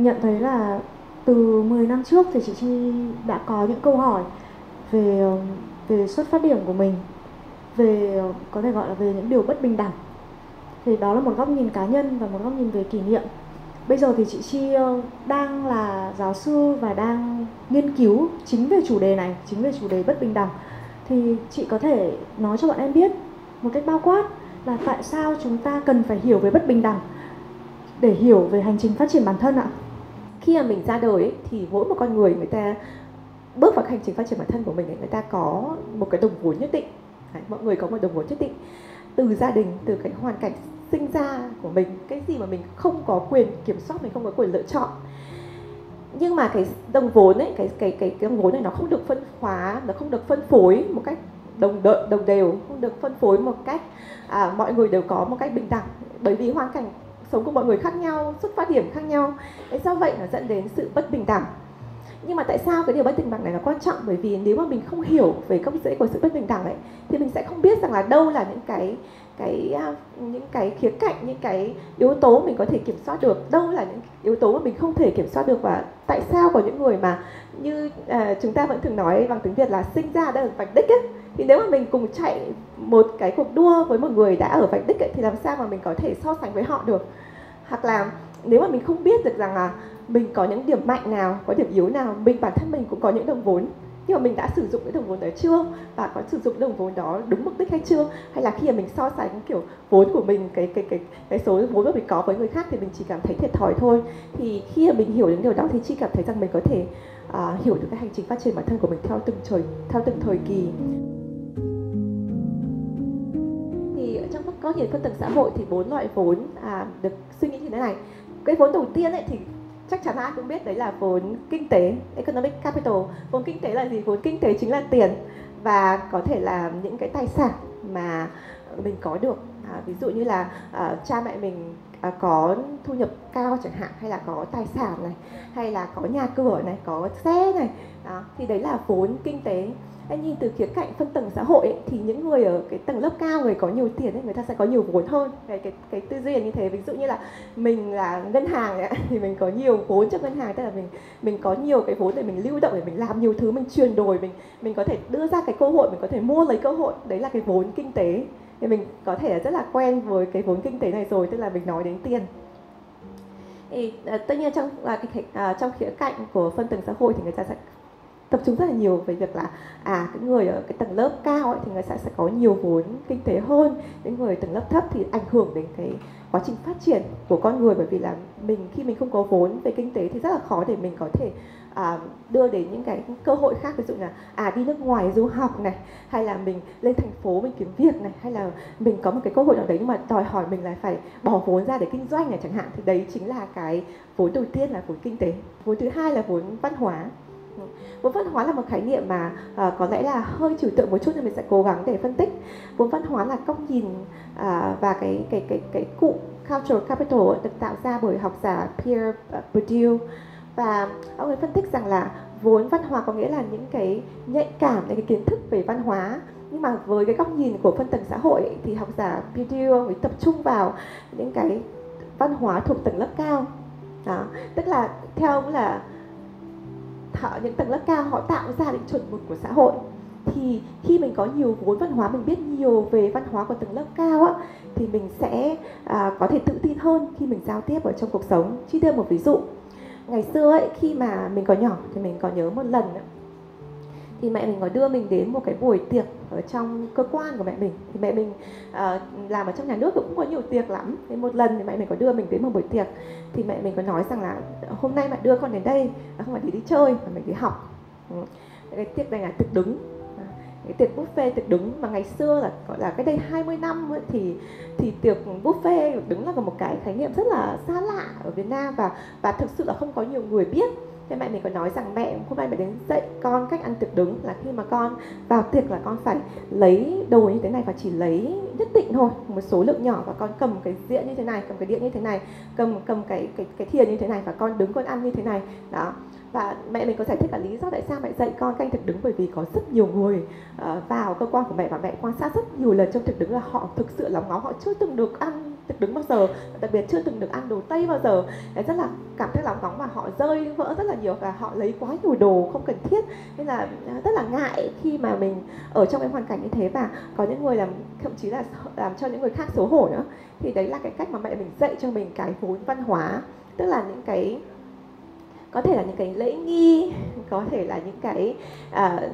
nhận thấy là từ 10 năm trước thì chị Chi đã có những câu hỏi về về xuất phát điểm của mình, về có thể gọi là về những điều bất bình đẳng. Thì đó là một góc nhìn cá nhân và một góc nhìn về kỷ niệm. Bây giờ thì chị Chi đang là giáo sư và đang nghiên cứu chính về chủ đề này, chính về chủ đề bất bình đẳng. Thì chị có thể nói cho bọn em biết một cách bao quát là tại sao chúng ta cần phải hiểu về bất bình đẳng để hiểu về hành trình phát triển bản thân ạ? Khi mà mình ra đời ấy, thì mỗi một con người ta bước vào hành trình phát triển bản thân của mình ấy, người ta có một cái đồng vốn nhất định. Đấy, mọi người có một đồng vốn nhất định từ gia đình, từ cái hoàn cảnh sinh ra của mình, cái gì mà mình không có quyền kiểm soát, mình không có quyền lựa chọn. Nhưng mà cái đồng vốn ấy, cái đồng vốn này nó không được phân hóa, nó không được phân phối một cách đồng đều, không được phân phối một cách mọi người đều có một cách bình đẳng, bởi vì hoàn cảnh sống của mọi người khác nhau, xuất phát điểm khác nhau. Do vậy nó dẫn đến sự bất bình đẳng. Nhưng mà tại sao cái điều bất bình đẳng này là quan trọng? Bởi vì nếu mà mình không hiểu về gốc rễ của sự bất bình đẳng ấy, thì mình sẽ không biết rằng là đâu là những cái khía cạnh, những cái yếu tố mình có thể kiểm soát được, đâu là những yếu tố mà mình không thể kiểm soát được, và tại sao có những người mà như chúng ta vẫn thường nói bằng tiếng Việt là sinh ra đã ở vạch đích ấy. Thì nếu mà mình cùng chạy một cái cuộc đua với một người đã ở vạch đích ấy, thì làm sao mà mình có thể so sánh với họ được? Hoặc là nếu mà mình không biết được rằng là mình có những điểm mạnh nào, có điểm yếu nào, bản thân mình cũng có những đồng vốn, nhưng mà mình đã sử dụng cái đồng vốn đó chưa, và có sử dụng đồng vốn đó đúng mục đích hay chưa, hay là khi mà mình so sánh kiểu vốn của mình, cái số vốn mà mình có với người khác thì mình chỉ cảm thấy thiệt thòi thôi. Thì khi mà mình hiểu đến điều đó thì chị cảm thấy rằng mình có thể hiểu được cái hành trình phát triển bản thân của mình theo từng thời kỳ. Thì trong góc nhìn phân tầng xã hội thì 4 loại vốn được suy nghĩ như thế này. Cái vốn đầu tiên ấy thì chắc chắn ai cũng biết, đấy là vốn kinh tế, economic capital. Vốn kinh tế là gì? Vốn kinh tế chính là tiền, và có thể là những cái tài sản mà mình có được. Ví dụ như là cha mẹ mình có thu nhập cao chẳng hạn, hay là có tài sản này, hay là có nhà cửa này, có xe này. Đó, thì đấy là vốn kinh tế. Anh nhìn từ khía cạnh phân tầng xã hội ấy, thì những người ở cái tầng lớp cao, người có nhiều tiền ấy, người ta sẽ có nhiều vốn hơn. Cái tư duy là như thế. Ví dụ như là mình là ngân hàng ấy, thì mình có nhiều vốn trong ngân hàng, tức là mình có nhiều cái vốn để mình lưu động, để mình làm nhiều thứ, mình chuyển đổi, mình có thể đưa ra cái cơ hội, mình có thể mua lấy cơ hội. Đấy là cái vốn kinh tế. Thì mình có thể rất là quen với cái vốn kinh tế này rồi, tức là mình nói đến tiền. Thì tất nhiên trong khía cạnh của phân tầng xã hội thì người ta sẽ tập trung rất là nhiều về việc là cái người ở cái tầng lớp cao ấy, thì người ta sẽ có nhiều vốn kinh tế hơn. Những người tầng lớp thấp thì ảnh hưởng đến cái quá trình phát triển của con người, bởi vì là khi mình không có vốn về kinh tế thì rất là khó để mình có thể đưa đến những cái cơ hội khác. Ví dụ là đi nước ngoài du học này, hay là mình lên thành phố mình kiếm việc này, hay là mình có một cái cơ hội nào đấy nhưng mà đòi hỏi mình là phải bỏ vốn ra để kinh doanh này chẳng hạn. Thì đấy chính là cái vốn đầu tiên là vốn kinh tế. Vốn thứ hai là vốn văn hóa. Vốn văn hóa là một khái niệm mà có lẽ là hơi trừu tượng một chút, nên mình sẽ cố gắng để phân tích. Vốn văn hóa là góc nhìn và cái cụm cultural capital được tạo ra bởi học giả Pierre Bourdieu, và ông ấy phân tích rằng là vốn văn hóa có nghĩa là những cái nhạy cảm, những cái kiến thức về văn hóa. Nhưng mà với cái góc nhìn của phân tầng xã hội ấy, thì học giả Bourdieu ông ấy tập trung vào những cái văn hóa thuộc tầng lớp cao. Đó, tức là theo ông là những tầng lớp cao họ tạo ra những chuẩn mực của xã hội. Thì khi mình có nhiều vốn văn hóa, mình biết nhiều về văn hóa của tầng lớp cao á, thì mình sẽ có thể tự tin hơn khi mình giao tiếp ở trong cuộc sống. Chỉ đưa một ví dụ, ngày xưa ấy, khi mà mình còn nhỏ thì mình có nhớ một lần ấy, thì mẹ mình có đưa mình đến một cái buổi tiệc ở trong cơ quan của mẹ mình. Thì mẹ mình làm ở trong nhà nước cũng có nhiều tiệc lắm. Thì một lần thì mẹ mình có đưa mình đến một buổi tiệc, thì mẹ mình có nói rằng là hôm nay mẹ đưa con đến đây không phải để đi chơi mà mình đi học. Cái tiệc này là tiệc đứng, cái tiệc buffet tiệc đứng, mà ngày xưa là gọi là cái đây 20 năm ấy, thì tiệc buffet đứng là một cái khái niệm rất là xa lạ ở Việt Nam, và thực sự là không có nhiều người biết. Thế mẹ mình có nói rằng mẹ hôm nay mẹ đến dạy con cách ăn tiệc đứng, là khi mà con vào tiệc là con phải lấy đồ như thế này và chỉ lấy nhất định thôi, một số lượng nhỏ, và con cầm cái dĩa như thế này, cầm cái đĩa như thế này, cầm cái thìa như thế này, và con đứng con ăn như thế này. Đó. Và mẹ mình có giải thích là lý do tại sao mẹ dạy con canh tiệc đứng, bởi vì có rất nhiều người vào cơ quan của mẹ, và mẹ quan sát rất nhiều lần trong tiệc đứng là họ thực sự lóng ngóng, họ chưa từng được ăn được đứng bao giờ, đặc biệt chưa từng được ăn đồ Tây bao giờ, rất là cảm thấy lòng nóng và họ rơi vỡ rất là nhiều và họ lấy quá nhiều đồ không cần thiết, nên là rất là ngại khi mà mình ở trong cái hoàn cảnh như thế, và có những người thậm chí là làm cho những người khác xấu hổ nữa. Thì đấy là cái cách mà mẹ mình dạy cho mình cái vốn văn hóa, tức là những cái có thể là những cái lễ nghi, có thể là những cái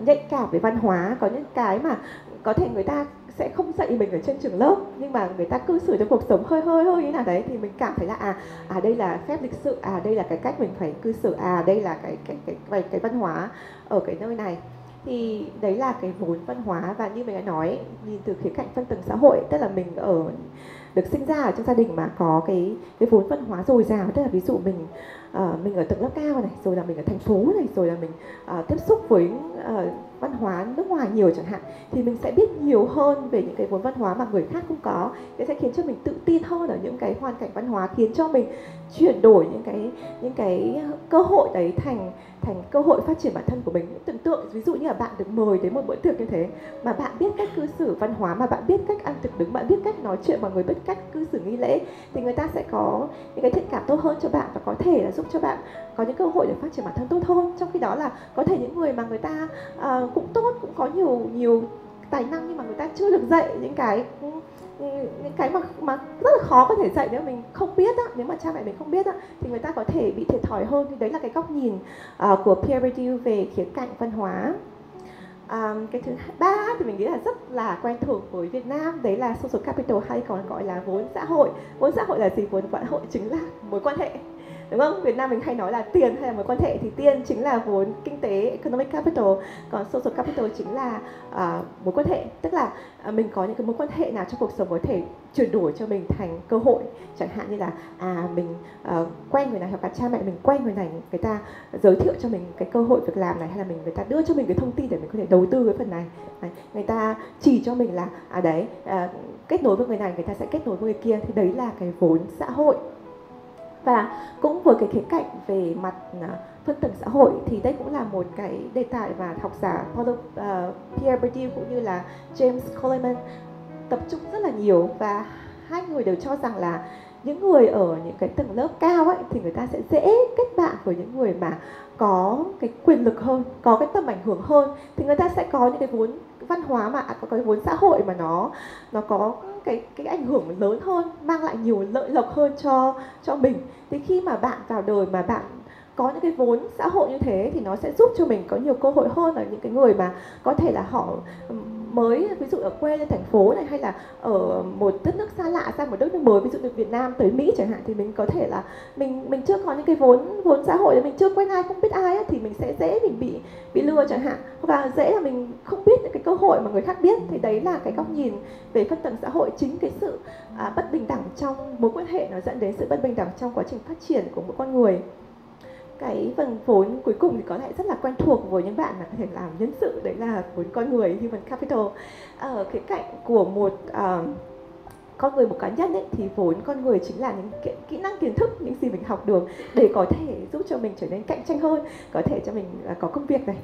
nhạy cảm về văn hóa, có những cái mà có thể người ta sẽ không dạy mình ở trên trường lớp, nhưng mà người ta cư xử trong cuộc sống hơi như nào đấy thì mình cảm thấy là đây là phép lịch sự, đây là cái cách mình phải cư xử, đây là cái văn hóa ở cái nơi này. Thì đấy là cái vốn văn hóa. Và như mình đã nói, nhìn từ khía cạnh phân tầng xã hội, tức là mình được sinh ra ở trong gia đình mà có cái vốn văn hóa dồi dào, tức là ví dụ mình ở tầng lớp cao này, rồi là mình ở thành phố này, rồi là mình tiếp xúc với văn hóa nước ngoài nhiều chẳng hạn, thì mình sẽ biết nhiều hơn về những cái vốn văn hóa mà người khác không có. Cái sẽ khiến cho mình tự tin hơn ở những cái hoàn cảnh văn hóa, khiến cho mình chuyển đổi những cái cơ hội đấy thành cơ hội phát triển bản thân của mình. Tưởng tượng ví dụ như là bạn được mời đến một bữa tiệc như thế, mà bạn biết cách cư xử văn hóa, mà bạn biết cách ăn thực đứng, bạn biết cách nói chuyện mọi người, biết cách cư xử nghi lễ, thì người ta sẽ có những cái thiện cảm tốt hơn cho bạn và có thể là giúp cho bạn có những cơ hội để phát triển bản thân tốt hơn. Trong khi đó là có thể những người mà người ta cũng tốt, cũng có nhiều tài năng, nhưng mà người ta chưa được dạy những cái mà rất là khó có thể dạy nếu mình không biết á, nếu mà cha mẹ mình không biết á, thì người ta có thể bị thiệt thòi hơn. Thì đấy là cái góc nhìn của Pierre Bourdieu về khía cạnh văn hóa. Cái thứ ba thì mình nghĩ là rất là quen thuộc với Việt Nam, đấy là social capital, hay còn gọi là vốn xã hội. Vốn xã hội là gì? Vốn xã hội chính là mối quan hệ, đúng không? Việt Nam mình hay nói là tiền hay là mối quan hệ, thì tiền chính là vốn kinh tế, economic capital, còn social capital chính là mối quan hệ. Tức là mình có những cái mối quan hệ nào trong cuộc sống có thể chuyển đổi cho mình thành cơ hội, chẳng hạn như là mình quen người này, hoặc là cha mẹ mình quen người này, người ta giới thiệu cho mình cái cơ hội việc làm này, hay là người ta đưa cho mình cái thông tin để mình có thể đầu tư cái phần này. Đấy, người ta chỉ cho mình là kết nối với người này, người ta sẽ kết nối với người kia, thì đấy là cái vốn xã hội. Và cũng với cái khía cạnh về mặt phân tầng xã hội, thì đây cũng là một cái đề tài mà học giả Pierre Bourdieu cũng như là James Coleman tập trung rất là nhiều. Và hai người đều cho rằng là những người ở những cái tầng lớp cao ấy, thì người ta sẽ dễ kết bạn với những người mà có cái quyền lực hơn, có cái tầm ảnh hưởng hơn, thì người ta sẽ có những cái vốn văn hóa mà có cái vốn xã hội mà nó có cái ảnh hưởng lớn hơn, mang lại nhiều lợi lộc hơn cho mình. Thì khi mà bạn vào đời mà bạn có những cái vốn xã hội như thế, thì nó sẽ giúp cho mình có nhiều cơ hội hơn là những cái người mà có thể là họ mới, ví dụ ở quê lên thành phố này, hay là ở một đất nước xa lạ sang một đất nước mới, ví dụ từ Việt Nam tới Mỹ chẳng hạn, thì mình có thể là mình chưa có những cái vốn xã hội, mình chưa quen ai, không biết ai ấy, thì mình sẽ dễ mình bị lừa chẳng hạn, hoặc là dễ là mình không biết những cái cơ hội mà người khác biết. Thì đấy là cái góc nhìn về phân tầng xã hội. Chính cái sự bất bình đẳng trong mối quan hệ nó dẫn đến sự bất bình đẳng trong quá trình phát triển của mỗi con người. Cái phần vốn cuối cùng thì có lẽ rất là quen thuộc với những bạn mà có thể làm nhân sự, đấy là vốn con người, human capital. Ở khía cạnh của một con người, một cá nhân ấy, thì vốn con người chính là những kỹ năng, kiến thức, những gì mình học được để có thể giúp cho mình trở nên cạnh tranh hơn, có thể cho mình có công việc này,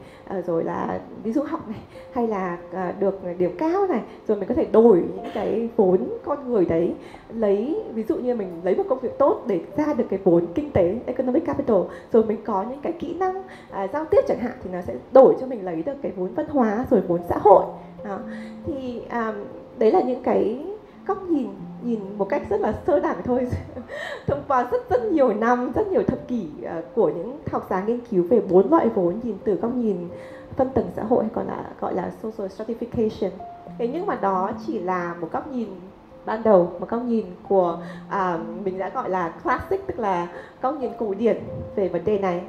rồi là đi du học này, hay là được điểm cao này, rồi mình có thể đổi những cái vốn con người đấy, ví dụ như mình lấy một công việc tốt để ra được cái vốn kinh tế, economic capital, rồi mình có những cái kỹ năng giao tiếp chẳng hạn, thì nó sẽ đổi cho mình lấy được cái vốn văn hóa, rồi vốn xã hội. Thì đấy là những cái góc nhìn một cách rất là sơ đẳng thôi thông qua rất nhiều năm, rất nhiều thập kỷ của những học giả nghiên cứu về 4 loại vốn, nhìn từ góc nhìn phân tầng xã hội, hay còn là gọi là social stratification. Thế nhưng mà đó chỉ là một góc nhìn ban đầu, một góc nhìn của mình đã gọi là classic, tức là góc nhìn cổ điển về vấn đề này.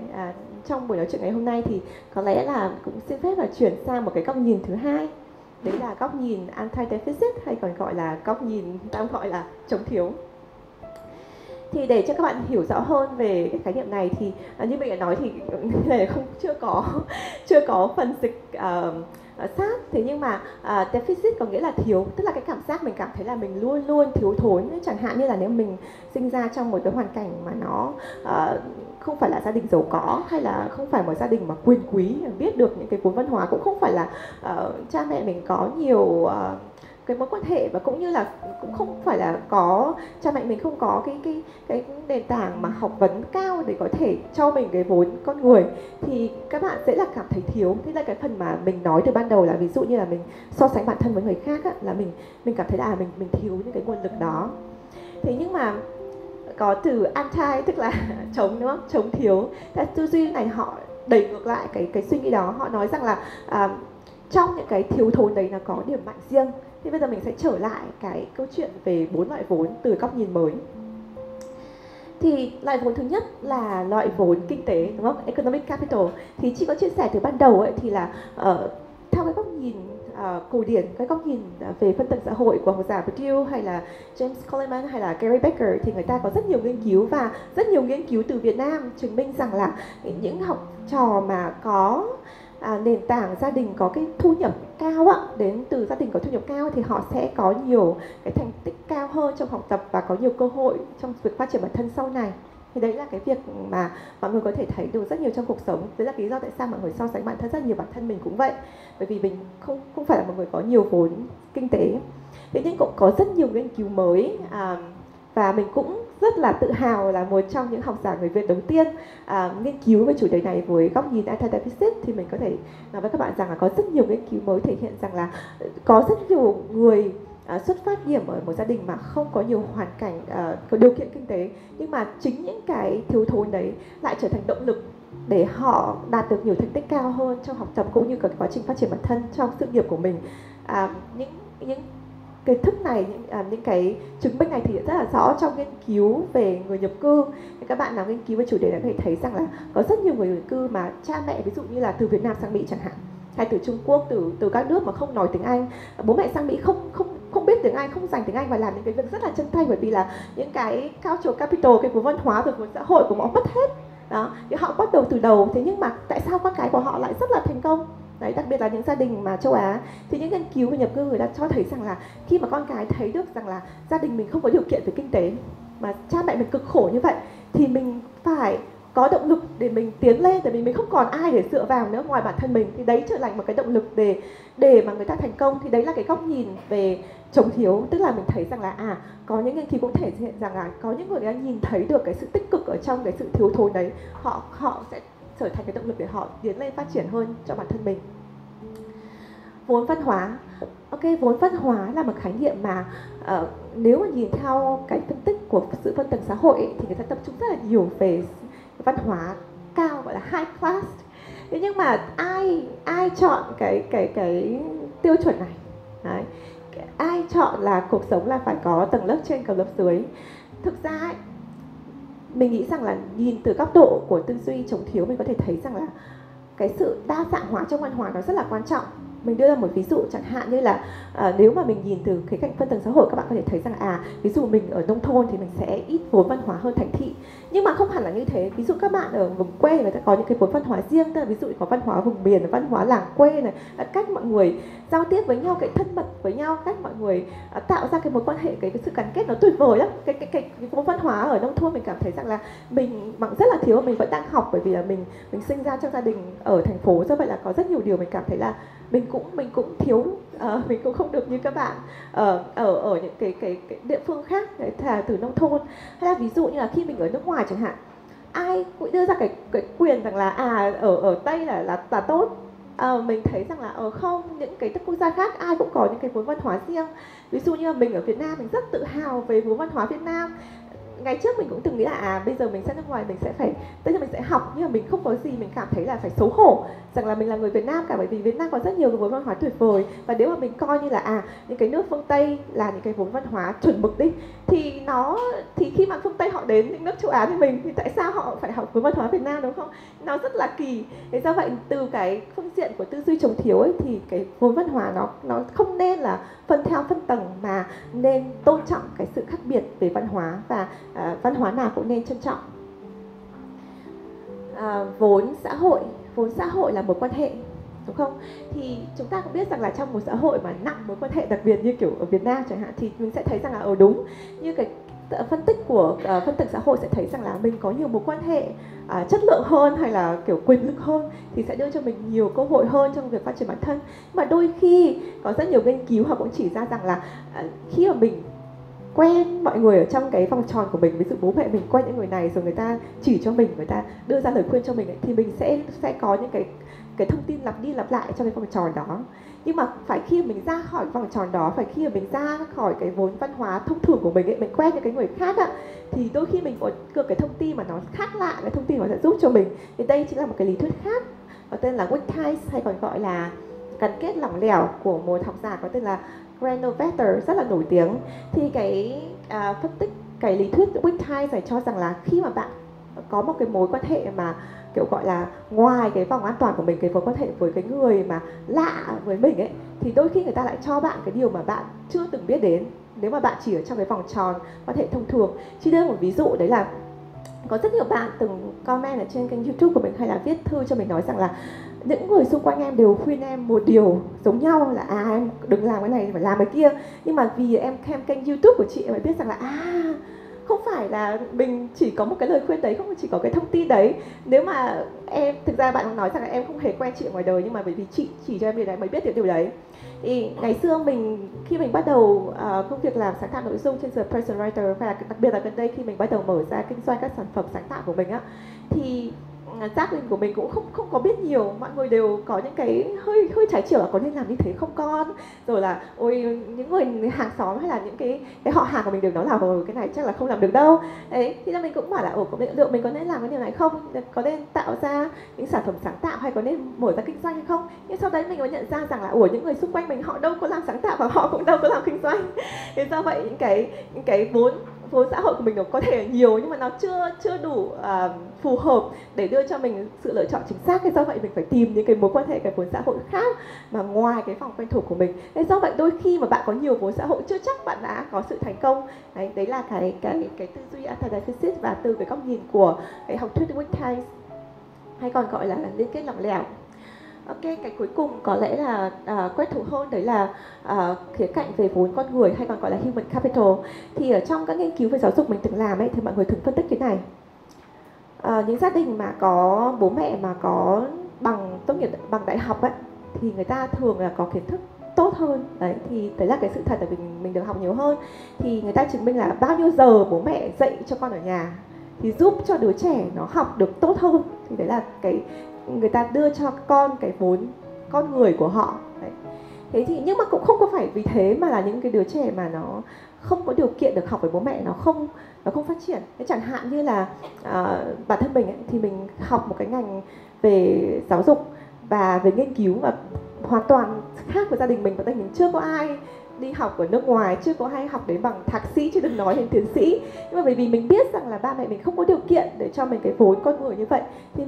Trong buổi nói chuyện ngày hôm nay thì có lẽ là cũng xin phép là chuyển sang một cái góc nhìn thứ hai. Đấy là góc nhìn anti-deficit, hay còn gọi là góc nhìn ta gọi là chống thiếu. Thì để cho các bạn hiểu rõ hơn về cái khái niệm này thì như mình đã nói thì này chưa có phần dịch sát. Thế nhưng mà deficit có nghĩa là thiếu, tức là cái cảm giác mình cảm thấy là mình luôn luôn thiếu thốn. Chẳng hạn như là nếu mình sinh ra trong một cái hoàn cảnh mà nó không phải là gia đình giàu có, hay là không phải một gia đình mà quyền quý biết được những cái vốn văn hóa, cũng không phải là cha mẹ mình có nhiều cái mối quan hệ, và cũng như là cũng không phải là có cha mẹ mình không có cái nền tảng mà học vấn cao để có thể cho mình cái vốn con người, thì các bạn sẽ là cảm thấy thiếu. Thế là cái phần mà mình nói từ ban đầu là ví dụ như là mình so sánh bản thân với người khác á, là mình cảm thấy là mình thiếu những cái nguồn lực đó. Thế nhưng mà có từ anti tức là chống, đúng không? Chống thiếu. Thế tư duy này họ đẩy ngược lại cái suy nghĩ đó. Họ nói rằng là trong những cái thiếu thốn đấy nó có điểm mạnh riêng. Thì bây giờ mình sẽ trở lại cái câu chuyện về 4 loại vốn từ góc nhìn mới. Thì loại vốn thứ nhất là loại vốn kinh tế, đúng không? Economic capital. Thì chị có chia sẻ từ ban đầu ấy, thì là theo cái góc nhìn cổ điển, cái góc nhìn về phân tầng xã hội của học giả Purdue hay là James Coleman hay là Gary Becker, thì người ta có rất nhiều nghiên cứu, và rất nhiều nghiên cứu từ Việt Nam chứng minh rằng là những học trò mà có nền tảng gia đình có cái thu nhập cao á, đến từ gia đình có thu nhập cao, thì họ sẽ có nhiều cái thành tích cao hơn trong học tập và có nhiều cơ hội trong việc phát triển bản thân sau này. Thì đấy là cái việc mà mọi người có thể thấy được rất nhiều trong cuộc sống. Đấy là lý do tại sao mọi người so sánh bản thân rất nhiều. Bản thân mình cũng vậy, bởi vì mình không phải là một người có nhiều vốn kinh tế. Thế nhưng cũng có rất nhiều nghiên cứu mới, và mình cũng rất là tự hào là một trong những học giả người Việt đầu tiên nghiên cứu về chủ đề này với góc nhìn anti-deficit. Thì mình có thể nói với các bạn rằng là có rất nhiều nghiên cứu mới thể hiện rằng là có rất nhiều người xuất phát điểm ở một gia đình mà không có nhiều hoàn cảnh, có điều kiện kinh tế, nhưng mà chính những cái thiếu thốn đấy lại trở thành động lực để họ đạt được nhiều thành tích cao hơn trong học tập cũng như cả quá trình phát triển bản thân trong sự nghiệp của mình. Những cái thức này, những cái chứng minh này thì rất là rõ trong nghiên cứu về người nhập cư. Các bạn nào nghiên cứu về chủ đề này có thể thấy rằng là có rất nhiều người nhập cư mà cha mẹ ví dụ như là từ Việt Nam sang Mỹ chẳng hạn, hay từ Trung Quốc, từ các nước mà không nói tiếng Anh, bố mẹ sang Mỹ không biết tiếng Anh, không dành tiếng Anh và làm những cái việc rất là chân tay, bởi vì là những cái cultural capital, cái vốn văn hóa, vốn xã hội của họ mất hết đó. Thì họ bắt đầu từ đầu. Thế nhưng mà tại sao con cái của họ lại rất là thành công? Đấy, đặc biệt là những gia đình mà châu Á, thì những nghiên cứu về nhập cư người ta cho thấy rằng là khi mà con cái thấy được rằng là gia đình mình không có điều kiện về kinh tế, mà cha mẹ mình cực khổ như vậy, thì mình phải có động lực để mình tiến lên, tại vì mình không còn ai để dựa vào nữa ngoài bản thân mình. Thì đấy trở thành một cái động lực để mà người ta thành công. Thì đấy là cái góc nhìn về chống thiếu. Tức là mình thấy rằng là có những nghiên cứu cũng thể hiện rằng là có những người đã nhìn thấy được cái sự tích cực ở trong cái sự thiếu thốn đấy, họ sẽ trở thành cái động lực để họ tiến lên phát triển hơn cho bản thân mình. Vốn văn hóa. Ok, vốn văn hóa là một khái niệm mà nếu mà nhìn theo cái phân tích của sự phân tầng xã hội ấy, thì người ta tập trung rất là nhiều về văn hóa cao, gọi là high class. Thế nhưng mà ai chọn cái tiêu chuẩn này? Đấy. Ai chọn là cuộc sống là phải có tầng lớp trên, tầng lớp dưới? Thực ra ấy, mình nghĩ rằng là nhìn từ góc độ của tư duy chống thiếu, mình có thể thấy rằng là cái sự đa dạng hóa trong văn hóa nó rất là quan trọng. Mình đưa ra một ví dụ chẳng hạn như là nếu mà mình nhìn từ cái cạnh phân tầng xã hội, các bạn có thể thấy rằng ví dụ mình ở nông thôn thì mình sẽ ít vốn văn hóa hơn thành thị. Nhưng mà không hẳn là như thế. Ví dụ các bạn ở vùng quê người ta có những cái vốn văn hóa riêng, tức là ví dụ có văn hóa vùng miền, văn hóa làng quê này, cách mọi người giao tiếp với nhau, cái thân mật với nhau, cách mọi người tạo ra cái mối quan hệ, cái sự gắn kết nó tuyệt vời lắm. Cái vốn văn hóa ở nông thôn mình cảm thấy rằng là mình bằng rất là thiếu, mình vẫn đang học, bởi vì là mình sinh ra trong gia đình ở thành phố, do vậy là có rất nhiều điều mình cảm thấy là mình cũng thiếu, mình cũng không được như các bạn ở những cái địa phương khác, thà từ nông thôn. Hay là ví dụ như là khi mình ở nước ngoài chẳng hạn, ai cũng đưa ra cái quyền rằng là ở Tây là tốt. Mình thấy rằng là không, những cái quốc gia khác ai cũng có những cái vốn văn hóa riêng. Ví dụ như là mình ở Việt Nam, mình rất tự hào về vốn văn hóa Việt Nam. Ngày trước mình cũng từng nghĩ là bây giờ mình sang nước ngoài mình sẽ phải, tức là mình sẽ học, nhưng mà mình không có gì mình cảm thấy là phải xấu hổ rằng là mình là người Việt Nam cả, bởi vì Việt Nam có rất nhiều cái vốn văn hóa tuyệt vời. Và nếu mà mình coi như là những cái nước phương Tây là những cái vốn văn hóa chuẩn mực đi, thì khi mà phương Tây họ đến những nước châu Á như mình, thì tại sao họ phải học vốn văn hóa Việt Nam, đúng không? Nó rất là kỳ. Thế do vậy từ cái phương diện của tư duy chống thiếu ấy, thì cái vốn văn hóa nó không nên là phân theo phân tầng, mà nên tôn trọng cái sự khác biệt về văn hóa, và văn hóa nào cũng nên trân trọng. Vốn xã hội là một quan hệ, đúng không? Thì chúng ta cũng biết rằng là trong một xã hội mà nặng mối quan hệ, đặc biệt như kiểu ở Việt Nam chẳng hạn, thì mình sẽ thấy rằng là đúng như cái phân tích của phân tích xã hội sẽ thấy rằng là mình có nhiều mối quan hệ chất lượng hơn hay là kiểu quyền lực hơn thì sẽ đưa cho mình nhiều cơ hội hơn trong việc phát triển bản thân. Mà đôi khi có rất nhiều nghiên cứu họ cũng chỉ ra rằng là khi mà mình quen mọi người ở trong cái vòng tròn của mình, ví dụ bố mẹ mình quen những người này rồi người ta chỉ cho mình, người ta đưa ra lời khuyên cho mình ấy, thì mình sẽ có những cái thông tin lặp đi lặp lại trong cái vòng tròn đó. Nhưng mà phải khi mình ra khỏi vòng tròn đó, phải khi mà mình ra khỏi cái vốn văn hóa thông thường của mình ấy, mình quen những cái người khác á, thì đôi khi mình có được cái thông tin mà nó khác lạ, cái thông tin mà sẽ giúp cho mình. Thì đây chính là một cái lý thuyết khác có tên là weak ties, hay còn gọi là gắn kết lỏng lẻo, của một học giả có tên là Granovetter, rất là nổi tiếng. Thì cái phân tích cái lý thuyết weak ties này cho rằng là khi mà bạn có một cái mối quan hệ mà kiểu gọi là ngoài cái vòng an toàn của mình, cái mối quan hệ với cái người mà lạ với mình ấy, thì đôi khi người ta lại cho bạn cái điều mà bạn chưa từng biết đến nếu mà bạn chỉ ở trong cái vòng tròn quan hệ thông thường. Chỉ đưa một ví dụ đấy là có rất nhiều bạn từng comment ở trên kênh YouTube của mình hay là viết thư cho mình nói rằng là những người xung quanh em đều khuyên em một điều giống nhau là em đừng làm cái này, phải làm cái kia. Nhưng mà vì em xem kênh YouTube của chị em mới biết rằng là không phải là mình chỉ có một cái lời khuyên đấy, không chỉ có cái thông tin đấy. Nếu mà em, thực ra bạn nói rằng là em không hề quen chị ở ngoài đời, nhưng mà bởi vì chị chỉ cho em điều đấy mới biết được điều đấy. Thì ngày xưa mình, khi mình bắt đầu công việc làm sáng tạo nội dung trên The Person Writer, và đặc biệt là gần đây khi mình bắt đầu mở ra kinh doanh các sản phẩm sáng tạo của mình á, thì giác đình của mình cũng không có biết nhiều. Mọi người đều có những cái hơi trái chiều là có nên làm như thế không con, rồi là ôi những người hàng xóm hay là những cái họ hàng của mình đều nói là cái này chắc là không làm được đâu đấy. Thì ra mình cũng bảo là liệu mình có nên làm cái điều này không, có nên tạo ra những sản phẩm sáng tạo hay có nên mở ra kinh doanh hay không. Nhưng sau đấy mình mới nhận ra rằng là những người xung quanh mình họ đâu có làm sáng tạo và họ cũng đâu có làm kinh doanh. Thế do vậy những cái vốn xã hội của mình nó có thể nhiều nhưng mà nó chưa đủ phù hợp để đưa cho mình sự lựa chọn chính xác. Thế do vậy mình phải tìm những cái mối quan hệ, cái vốn xã hội khác mà ngoài cái vòng quen thuộc của mình. Thế do vậy đôi khi mà bạn có nhiều vốn xã hội chưa chắc bạn đã có sự thành công. Đấy là cái tư duy anti-deficit, và từ cái góc nhìn của cái học thuyết weak ties hay còn gọi là liên kết lỏng lẻo. Ok, cái cuối cùng có lẽ là quen thuộc hơn, đấy là khía cạnh về vốn con người hay còn gọi là human capital. Thì ở trong các nghiên cứu về giáo dục mình từng làm ấy, thì mọi người thường phân tích cái này. Những gia đình mà có bố mẹ mà có bằng tốt nghiệp bằng đại học ấy, thì người ta thường là có kiến thức tốt hơn. Đấy, thì đấy là cái sự thật là mình được học nhiều hơn. Thì người ta chứng minh là bao nhiêu giờ bố mẹ dạy cho con ở nhà thì giúp cho đứa trẻ nó học được tốt hơn. Thì đấy là cái người ta đưa cho con cái vốn con người của họ. Đấy. Thế thì nhưng mà cũng không có phải vì thế mà là những cái đứa trẻ mà nó không có điều kiện được học với bố mẹ nó không phát triển. Thế chẳng hạn như là bản thân mình ấy, thì mình học một cái ngành về giáo dục và về nghiên cứu và hoàn toàn khác với gia đình mình. Và gia đình mình chưa có ai đi học ở nước ngoài, chưa có ai học đến bằng thạc sĩ, chứ đừng nói đến tiến sĩ. Nhưng mà bởi vì mình biết rằng là ba mẹ mình không có điều kiện để cho mình cái vốn con người như vậy, thì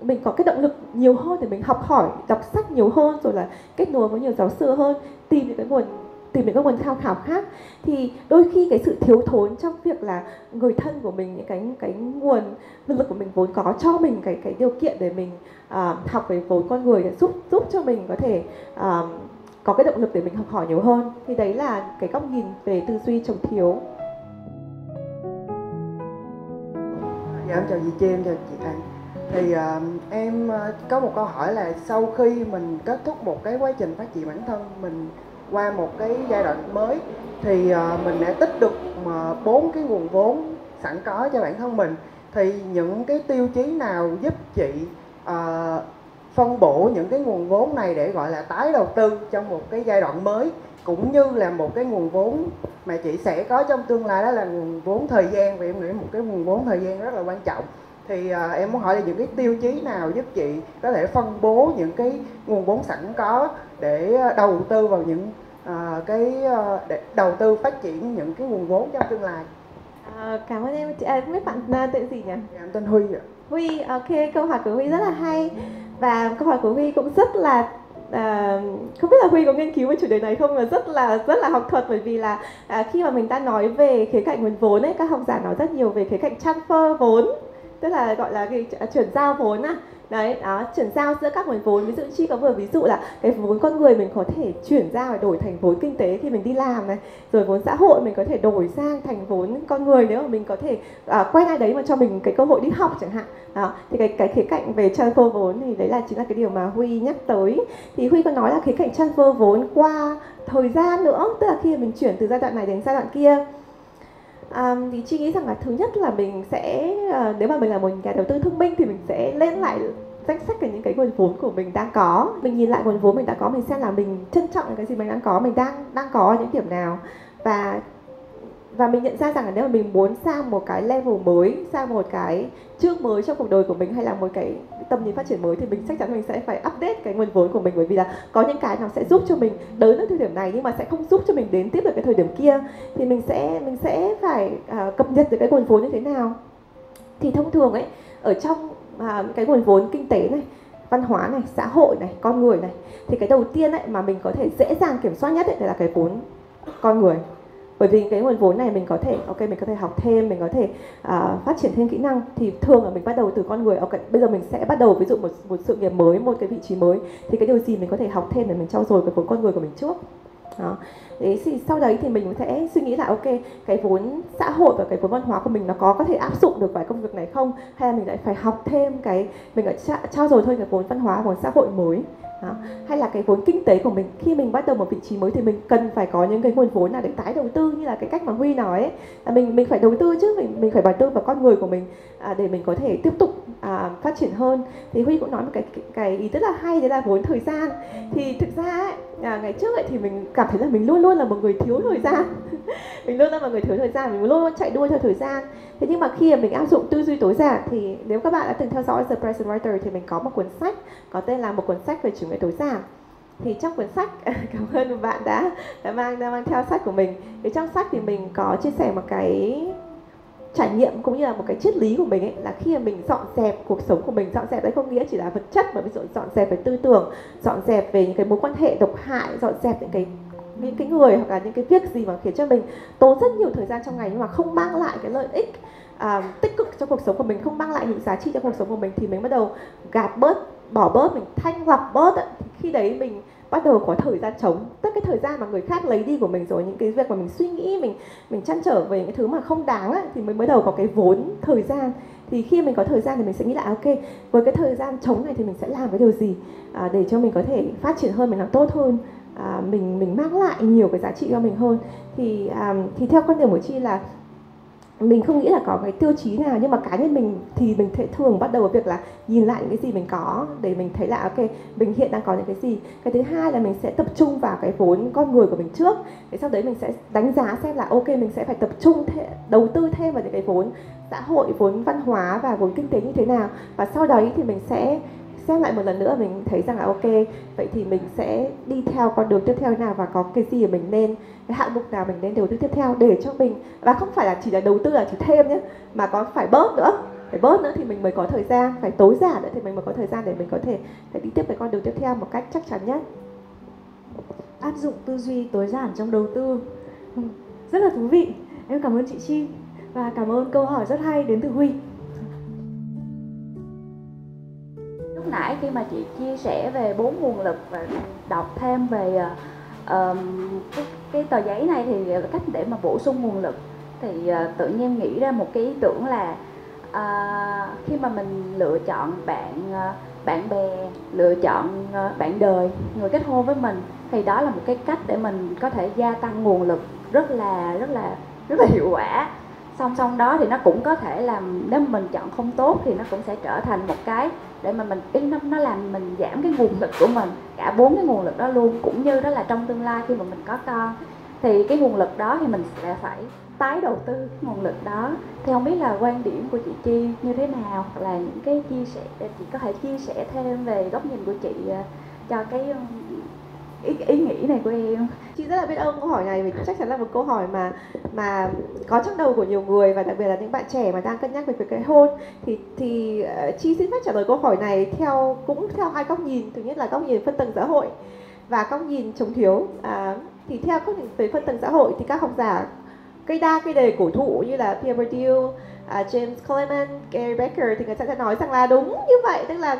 mình có cái động lực nhiều hơn để mình học hỏi, đọc sách nhiều hơn, rồi là kết nối với nhiều giáo sư hơn, tìm những cái nguồn tham khảo khác. Thì đôi khi cái sự thiếu thốn trong việc là người thân của mình, những cái nguồn nhân lực của mình vốn có cho mình cái điều kiện để mình học về vốn con người, để giúp cho mình có thể có cái động lực để mình học hỏi nhiều hơn. Thì đấy là cái góc nhìn về tư duy chống thiếu. Dạ, em chào chị Chi, em chào chị Thành. Thì em có một câu hỏi là sau khi mình kết thúc một cái quá trình phát triển bản thân, mình qua một cái giai đoạn mới, thì mình đã tích được 4 cái nguồn vốn sẵn có cho bản thân mình. Thì những cái tiêu chí nào giúp chị phân bổ những cái nguồn vốn này để gọi là tái đầu tư trong một cái giai đoạn mới, cũng như là một cái nguồn vốn mà chị sẽ có trong tương lai, đó là nguồn vốn thời gian. Vì em nghĩ một cái nguồn vốn thời gian rất là quan trọng. Thì em muốn hỏi là những cái tiêu chí nào giúp chị có thể phân bố những cái nguồn vốn sẵn có để đầu tư vào những để đầu tư phát triển những cái nguồn vốn trong tương lai. Cảm ơn em. Không biết bạn tên gì nhỉ? Em tên Huy ạ. Huy, ok, câu hỏi của Huy rất là hay. Và câu hỏi của Huy cũng rất là không biết là Huy có nghiên cứu về chủ đề này không, là rất là học thuật. Bởi vì là khi mà mình ta nói về khía cạnh nguồn vốn ấy, các học giả nói rất nhiều về khía cạnh transfer vốn tức là gọi là cái chuyển giao vốn á. Đấy, đó, chuyển giao giữa các nguồn vốn. Ví dụ Chi có vừa ví dụ là cái vốn con người mình có thể chuyển giao và đổi thành vốn kinh tế khi mình đi làm này, rồi vốn xã hội mình có thể đổi sang thành vốn con người nếu mà mình có thể quen ai đấy mà cho mình cái cơ hội đi học chẳng hạn. Đó, thì cái khía cạnh về transfer vốn thì đấy là chính là cái điều mà Huy nhắc tới. Thì Huy có nói là khía cạnh transfer vốn qua thời gian nữa, tức là khi mình chuyển từ giai đoạn này đến giai đoạn kia. Thì Chi nghĩ rằng là thứ nhất là mình sẽ nếu mà mình là một nhà đầu tư thông minh thì mình sẽ lên lại danh sách về những cái nguồn vốn của mình đang có. Mình nhìn lại nguồn vốn mình đã có, mình xem là mình trân trọng cái gì mình đang có, mình đang có những điểm nào, và mình nhận ra rằng là nếu mà mình muốn sang một cái level mới, sang một cái chương mới trong cuộc đời của mình, hay là một cái tầm nhìn phát triển mới, thì mình chắc chắn mình sẽ phải update cái nguồn vốn của mình, bởi vì là có những cái nào sẽ giúp cho mình đến thời điểm này nhưng mà sẽ không giúp cho mình đến tiếp được cái thời điểm kia, thì mình sẽ phải cập nhật được cái nguồn vốn như thế nào. Thì thông thường ấy, ở trong cái nguồn vốn kinh tế này, văn hóa này, xã hội này, con người này, thì cái đầu tiên ấy mà mình có thể dễ dàng kiểm soát nhất ấy là cái vốn con người. Bởi vì cái nguồn vốn này mình có thể mình có thể học thêm, mình có thể phát triển thêm kỹ năng. Thì thường là mình bắt đầu từ con người. Bây giờ mình sẽ bắt đầu ví dụ một sự nghiệp mới, một cái vị trí mới, thì cái điều gì mình có thể học thêm để mình trau dồi cái vốn con người của mình trước. Đó. Đấy, thì sau đấy thì mình sẽ suy nghĩ là cái vốn xã hội và cái vốn văn hóa của mình nó có thể áp dụng được vào công việc này không, hay là mình lại phải học thêm mình lại trau dồi thêm cái vốn văn hóa, vốn xã hội mới. Đó. Hay là cái vốn kinh tế của mình, khi mình bắt đầu một vị trí mới thì mình cần phải có những cái nguồn vốn nào để tái đầu tư, như là cái cách mà Huy nói ấy, là mình phải đầu tư chứ, mình phải đầu tư vào con người của mình để mình có thể tiếp tục phát triển hơn. Thì Huy cũng nói một cái ý rất là hay, đấy là vốn thời gian. Thì thực ra ấy, ngày trước ấy, thì mình cảm thấy là mình luôn luôn là một người thiếu thời gian mình luôn là một người thiếu thời gian, mình luôn luôn chạy đua theo thời gian. Thế nhưng mà khi mà mình áp dụng tư duy tối giản, thì nếu các bạn đã từng theo dõi The Present Writer thì mình có một cuốn sách có tên là một cuốn sách về chủ nghĩa tối giản. Thì trong cuốn sách cảm ơn bạn đã mang theo sách của mình. Thì trong sách thì mình có chia sẻ một cái trải nghiệm cũng như là một cái triết lý của mình ấy, là khi mà mình dọn dẹp cuộc sống của mình, dọn dẹp đấy không nghĩa chỉ là vật chất, mà ví dụ dọn dẹp về tư tưởng, dọn dẹp về những cái mối quan hệ độc hại, dọn dẹp những cái người hoặc là những cái việc gì mà khiến cho mình tốn rất nhiều thời gian trong ngày nhưng mà không mang lại cái lợi ích tích cực cho cuộc sống của mình, không mang lại những giá trị cho cuộc sống của mình, thì mình bắt đầu gạt bớt, bỏ bớt, mình thanh lọc bớt ấy. Thì khi đấy mình bắt đầu có thời gian trống, tức cái thời gian mà người khác lấy đi của mình rồi, những cái việc mà mình suy nghĩ, mình trăn trở về những cái thứ mà không đáng ấy, thì mình bắt đầu có cái vốn thời gian. Thì khi mình có thời gian thì mình sẽ nghĩ là với cái thời gian trống này thì mình sẽ làm cái điều gì để cho mình có thể phát triển hơn, mình làm tốt hơn, mình mang lại nhiều cái giá trị cho mình hơn. Thì theo quan điểm của Chi là mình không nghĩ là có cái tiêu chí nào, nhưng mà cá nhân mình thì mình thường bắt đầu với việc là nhìn lại những cái gì mình có để mình thấy là mình hiện đang có những cái gì. Cái thứ hai là mình sẽ tập trung vào cái vốn con người của mình trước, để sau đấy mình sẽ đánh giá xem là mình sẽ phải tập trung đầu tư thêm vào những cái vốn xã hội, vốn văn hóa và vốn kinh tế như thế nào, và sau đấy thì mình sẽ xem lại một lần nữa, mình thấy rằng là vậy thì mình sẽ đi theo con đường tiếp theo thế nào, và có cái gì mà mình nên, cái hạng mục nào mình nên đầu tư tiếp theo để cho mình, và không phải là chỉ là đầu tư là chỉ thêm nhé, mà có phải bớt nữa thì mình mới có thời gian, phải tối giản nữa thì mình mới có thời gian để mình có thể đi tiếp cái con đường tiếp theo một cách chắc chắn nhất. Áp dụng tư duy tối giản trong đầu tư rất là thú vị. Em cảm ơn chị Chi và cảm ơn câu hỏi rất hay đến từ Huy. Lúc nãy khi mà chị chia sẻ về 4 nguồn lực và đọc thêm về cái tờ giấy này thì cách để mà bổ sung nguồn lực, thì tự nhiên nghĩ ra một cái ý tưởng là khi mà mình lựa chọn bạn bè, lựa chọn bạn đời, người kết hôn với mình, thì đó là một cái cách để mình có thể gia tăng nguồn lực rất là hiệu quả. Song đó thì nó cũng có thể làm, nếu mình chọn không tốt thì nó cũng sẽ trở thành một cái để mà nó làm mình giảm cái nguồn lực của mình, cả 4 cái nguồn lực đó luôn. Cũng như đó là trong tương lai khi mà mình có con thì cái nguồn lực đó thì mình sẽ phải tái đầu tư cái nguồn lực đó. Thì không biết là quan điểm của chị Chi như thế nào, hoặc là những cái chia sẻ, chị có thể chia sẻ thêm về góc nhìn của chị cho cái ý nghĩ này của em. Chị rất là biết ơn câu hỏi này, vì chắc chắn là một câu hỏi mà có trong đầu của nhiều người, và đặc biệt là những bạn trẻ mà đang cân nhắc về việc kết hôn. Thì Chi xin phép trả lời câu hỏi này theo hai góc nhìn. Thứ nhất là góc nhìn phân tầng xã hội và góc nhìn chống thiếu. Thì theo góc nhìn về phân tầng xã hội thì các học giả cây đề cổ thụ như là Pierre Bourdieu, James Clement, Gary Becker thì người ta sẽ nói rằng là đúng như vậy, tức là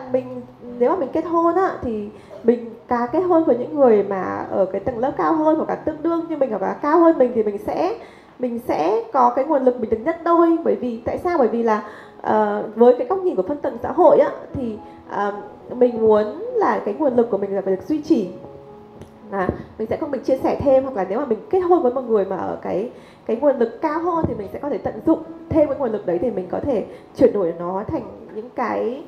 nếu mà mình kết hôn á thì mình kết hôn với những người mà ở cái tầng lớp cao hơn hoặc là tương đương như mình hoặc là cao hơn mình thì mình sẽ có cái nguồn lực mình được nhân đôi. Bởi vì tại sao? Bởi vì là với cái góc nhìn của phân tầng xã hội á thì mình muốn là cái nguồn lực của mình là phải được duy trì, mình sẽ không mình chia sẻ thêm, hoặc là nếu mà mình kết hôn với một người mà ở cái nguồn lực cao hơn thì mình sẽ có thể tận dụng thêm cái nguồn lực đấy để mình có thể chuyển đổi nó thành những cái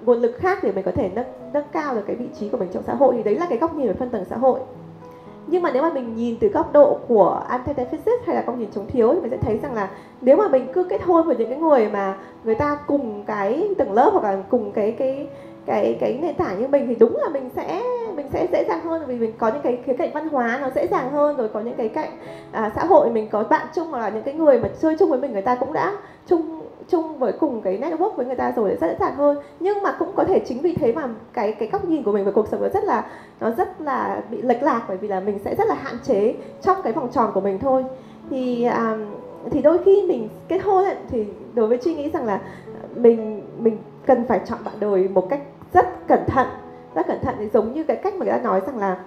nguồn lực khác để mình có thể nâng cao được cái vị trí của mình trong xã hội. Thì đấy là cái góc nhìn về phân tầng xã hội. Nhưng mà nếu mà mình nhìn từ góc độ của anti-deficit hay là góc nhìn chống thiếu thì mình sẽ thấy rằng là nếu mà mình cứ kết hôn với những cái người mà người ta cùng cái tầng lớp hoặc là cùng cái nền tảng như mình thì đúng là mình sẽ dễ dàng hơn, vì mình có những cái khía cạnh văn hóa nó dễ dàng hơn, rồi có những cái cạnh xã hội mình có bạn chung hoặc là những cái người mà chơi chung với mình người ta cũng đã chung với cùng cái network với người ta rồi, rất dễ dàng hơn. Nhưng mà cũng có thể chính vì thế mà cái góc nhìn của mình về cuộc sống nó rất là bị lệch lạc, bởi vì là mình sẽ rất là hạn chế trong cái vòng tròn của mình thôi. Thì đôi khi mình kết hôn ấy, thì đối với Chi nghĩ rằng là mình cần phải chọn bạn đời một cách rất cẩn thận. Thì giống như cái cách mà người ta nói rằng là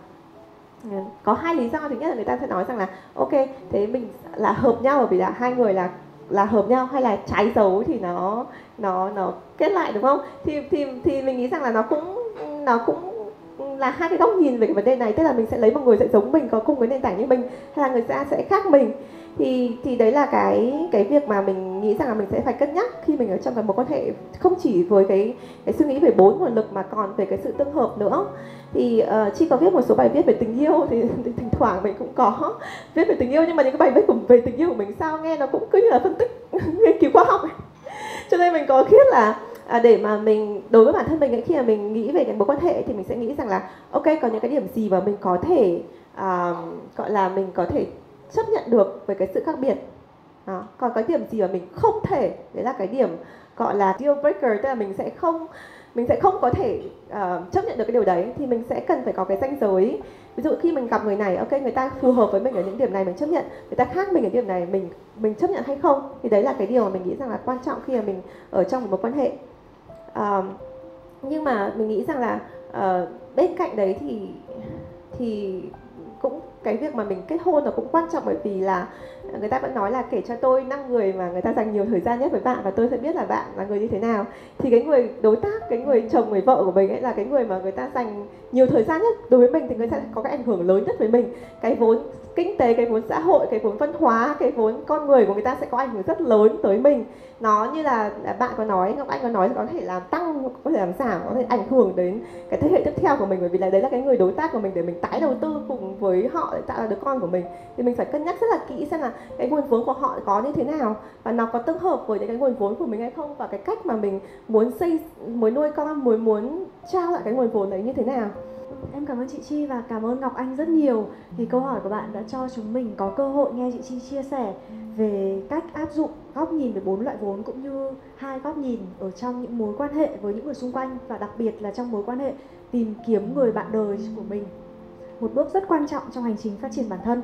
có hai lý do. Thứ nhất là người ta sẽ nói rằng là ok, thế mình là hợp nhau bởi vì là hai người là hợp nhau, hay là trái dấu thì nó kết lại, đúng không? Thì mình nghĩ rằng là nó cũng là hai cái góc nhìn về cái vấn đề này, tức là mình sẽ lấy một người sẽ giống mình, có cùng cái nền tảng như mình, hay là người ta sẽ khác mình. Thì đấy là cái việc mà mình nghĩ rằng là mình sẽ phải cân nhắc khi mình ở trong cái mối quan hệ, không chỉ với cái suy nghĩ về 4 nguồn lực mà còn về cái sự tương hợp nữa. Thì Chi có viết một số bài viết về tình yêu, thì thỉnh thoảng mình cũng có viết về tình yêu, nhưng mà những cái bài viết về tình yêu của mình sao nghe nó cũng cứ như là phân tích nghiên cứu khoa học ấy. Cho nên mình có viết là để mà mình, đối với bản thân mình ấy, khi mà mình nghĩ về cái mối quan hệ thì mình sẽ nghĩ rằng là ok, có những cái điểm gì mà mình có thể gọi là mình có thể chấp nhận được với cái sự khác biệt. Còn cái điểm gì mà mình không thể, đấy là cái điểm gọi là deal breaker, tức là mình sẽ không có thể chấp nhận được cái điều đấy, thì mình sẽ cần phải có cái ranh giới. Ví dụ khi mình gặp người này, ok, người ta phù hợp với mình ở những điểm này mình chấp nhận, người ta khác mình ở điểm này mình chấp nhận hay không. Thì đấy là cái điều mà mình nghĩ rằng là quan trọng khi mà mình ở trong một mối quan hệ. Nhưng mà mình nghĩ rằng là bên cạnh đấy thì cũng cái việc mà mình kết hôn nó cũng quan trọng, bởi vì là người ta vẫn nói là kể cho tôi 5 người mà người ta dành nhiều thời gian nhất với bạn và tôi sẽ biết là bạn là người như thế nào. Thì cái người đối tác, cái người chồng, người vợ của mình ấy là cái người mà người ta dành nhiều thời gian nhất đối với mình, thì người ta sẽ có cái ảnh hưởng lớn nhất với mình. Cái vốn kinh tế, cái vốn xã hội, cái vốn văn hóa, cái vốn con người của người ta sẽ có ảnh hưởng rất lớn tới mình. Nó như là bạn có nói, Ngọc Anh có nói, có thể làm tăng, có thể làm giảm, có thể ảnh hưởng đến cái thế hệ tiếp theo của mình, bởi vì là đấy là cái người đối tác của mình để mình tái đầu tư cùng với họ để tạo ra đứa con của mình. Thì mình phải cân nhắc rất là kỹ xem là cái nguồn vốn của họ có như thế nào và nó có tương hợp với những cái nguồn vốn của mình hay không, và cái cách mà mình muốn nuôi con, muốn trao lại cái nguồn vốn đấy như thế nào. Em cảm ơn chị Chi và cảm ơn Ngọc Anh rất nhiều, vì câu hỏi của bạn đã cho chúng mình có cơ hội nghe chị Chi chia sẻ về cách áp dụng góc nhìn về 4 loại vốn, cũng như 2 góc nhìn ở trong những mối quan hệ với những người xung quanh, và đặc biệt là trong mối quan hệ tìm kiếm người bạn đời của mình. Một bước rất quan trọng trong hành trình phát triển bản thân.